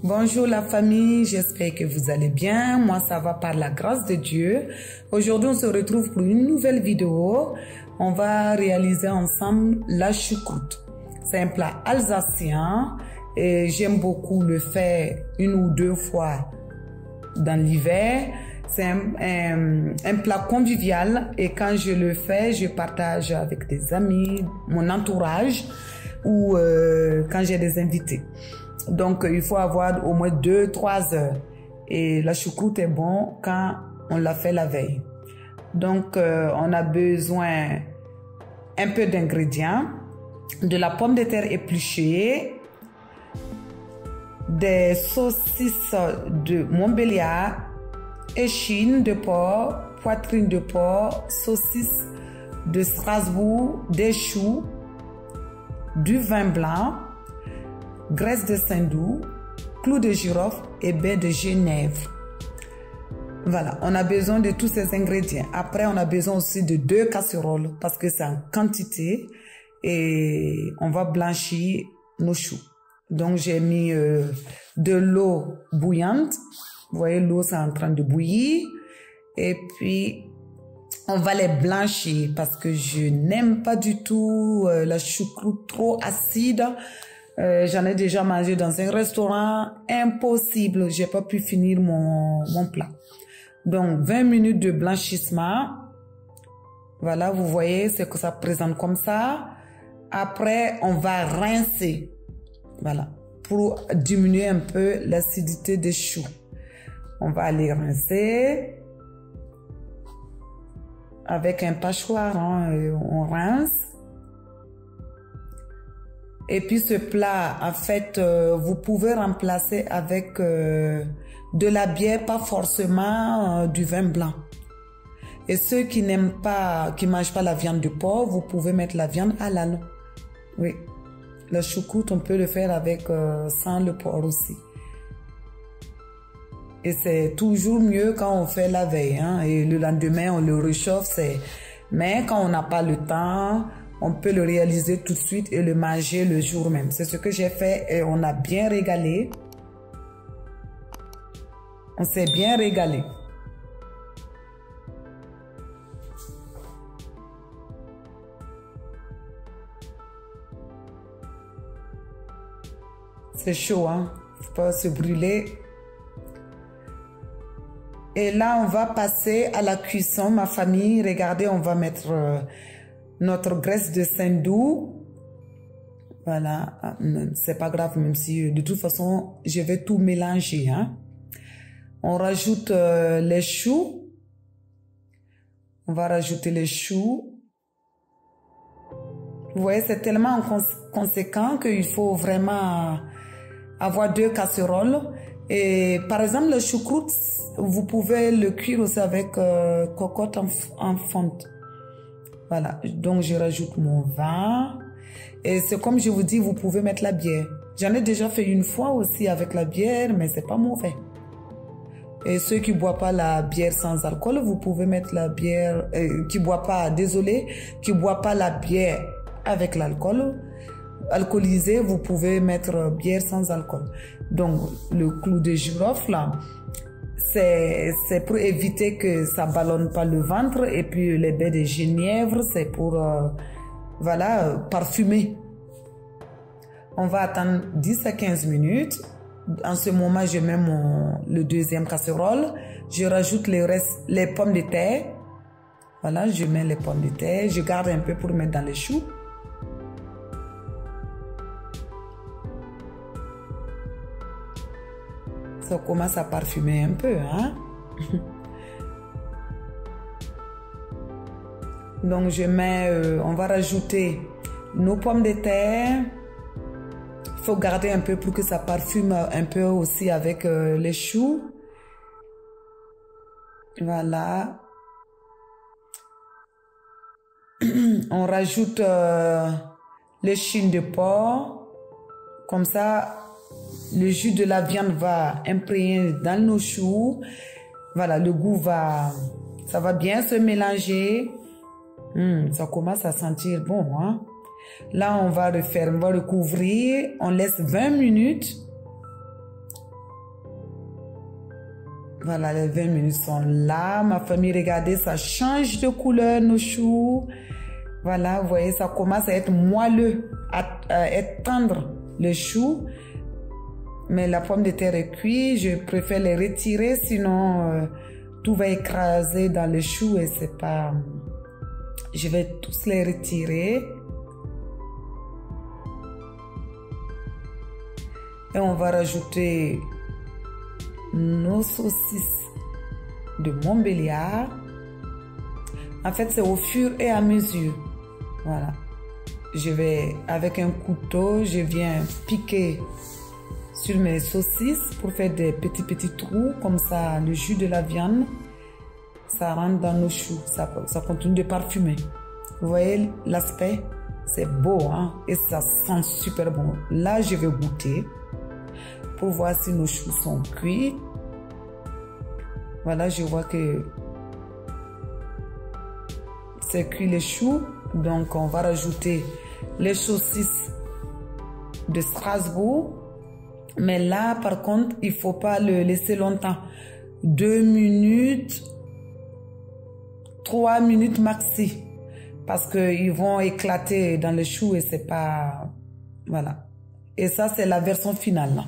Bonjour la famille, j'espère que vous allez bien. Moi, ça va par la grâce de Dieu. Aujourd'hui, on se retrouve pour une nouvelle vidéo. On va réaliser ensemble la choucroute. C'est un plat alsacien et j'aime beaucoup le faire une ou deux fois dans l'hiver. C'est un plat convivial et quand je le fais, je partage avec des amis, mon entourage ou quand j'ai des invités. Donc, il faut avoir au moins 2-3 heures. Et la choucroute est bon quand on l'a fait la veille. Donc, on a besoin un peu d'ingrédients, de la pomme de terre épluchée, des saucisses de Montbéliard, échine de porc, poitrine de porc, saucisses de Strasbourg, des choux, du vin blanc, graisse de saindoux, clous de girofle et baie de Genève. Voilà, on a besoin de tous ces ingrédients. Après, on a besoin aussi de 2 casseroles parce que c'est en quantité et on va blanchir nos choux. Donc, j'ai mis de l'eau bouillante. Vous voyez, l'eau, c'est en train de bouillir. Et puis, on va les blanchir parce que je n'aime pas du tout la choucroute trop acide. J'en ai déjà mangé dans un restaurant, impossible, j'ai pas pu finir mon plat. Donc 20 minutes de blanchissement. Voilà, vous voyez, c'est que ça présente comme ça. Après, on va rincer. Voilà, pour diminuer un peu l'acidité des choux. On va aller rincer avec un pachoir, hein, on rince. Et puis ce plat, en fait, vous pouvez remplacer avec de la bière, pas forcément du vin blanc. Et ceux qui n'aiment pas, qui mangent pas la viande de porc, vous pouvez mettre la viande halal. Oui, la choucroute, on peut le faire avec sans le porc aussi. Et c'est toujours mieux quand on fait la veille, hein, et le lendemain on le réchauffe. Mais quand on n'a pas le temps, on peut le réaliser tout de suite et le manger le jour même. C'est ce que j'ai fait et on a bien régalé. On s'est bien régalé. C'est chaud, hein? Faut pas se brûler. Et là, on va passer à la cuisson, ma famille. Regardez, on va mettre notre graisse de saindoux. Voilà, c'est pas grave, même si de toute façon, je vais tout mélanger. Hein. On rajoute les choux. On va rajouter les choux. Vous voyez, c'est tellement conséquent qu'il faut vraiment avoir 2 casseroles. Et par exemple, le choucroute, vous pouvez le cuire aussi avec cocotte en fonte. Voilà, donc je rajoute mon vin. Et c'est comme je vous dis, vous pouvez mettre la bière. J'en ai déjà fait une fois aussi avec la bière, mais c'est pas mauvais. Et ceux qui boivent pas la bière sans alcool, vous pouvez mettre la bière, qui boit pas, désolé, qui boit pas la bière avec l'alcool, alcoolisé, vous pouvez mettre bière sans alcool. Donc, le clou de girofle, là, c'est pour éviter que ça ballonne pas le ventre. Et puis les baies de genièvre, c'est pour voilà, parfumer. On va attendre 10 à 15 minutes. En ce moment, je mets le deuxième casserole. Je rajoute les pommes de terre. Voilà, je mets les pommes de terre. Je garde un peu pour mettre dans les choux. Ça commence à parfumer un peu, hein. Donc je mets, on va rajouter nos pommes de terre. Il faut garder un peu pour que ça parfume un peu aussi avec les choux. Voilà. On rajoute l'échine de porc. Comme ça, le jus de la viande va imprégner dans nos choux. Voilà, le goût ça va bien se mélanger. Ça commence à sentir bon, hein. Là, on va recouvrir. On laisse 20 minutes. Voilà, les 20 minutes sont là. Ma famille, regardez, ça change de couleur, nos choux. Voilà, vous voyez, ça commence à être moelleux, à être tendre, le chou. Mais la pomme de terre est cuite, je préfère les retirer, sinon tout va écraser dans le chou et c'est pas... Je vais tous les retirer. Et on va rajouter nos saucisses de Montbéliard. En fait, c'est au fur et à mesure. Voilà. Je vais, avec un couteau, je viens piquer sur mes saucisses pour faire des petits trous. Comme ça, le jus de la viande, ça rentre dans nos choux. Ça continue de parfumer. Vous voyez l'aspect? C'est beau, hein? Et ça sent super bon. Là, je vais goûter pour voir si nos choux sont cuits. Voilà, je vois que c'est cuit les choux. Donc, on va rajouter les saucisses de Strasbourg. Mais là, par contre, il ne faut pas le laisser longtemps. 2 minutes, 3 minutes maxi. Parce qu'ils vont éclater dans le chou et c'est pas... Voilà. Et ça, c'est la version finale. Là.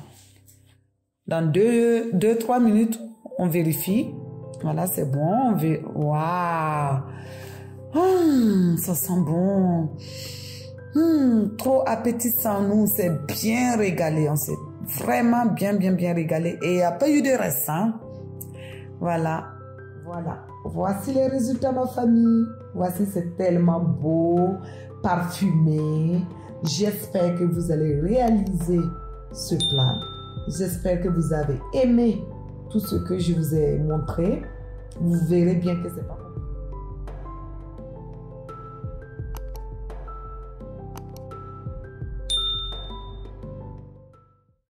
Dans 2-3 minutes, on vérifie. Voilà, c'est bon. Waouh! Ça sent bon. Trop appétissant. Nous, c'est bien régalé. On s'est vraiment bien régalé. Et il n'y a pas eu de reste. Hein? Voilà. Voilà. Voici les résultats, ma famille. Voici, c'est tellement beau, parfumé. J'espère que vous allez réaliser ce plat. J'espère que vous avez aimé tout ce que je vous ai montré. Vous verrez bien que c'est pas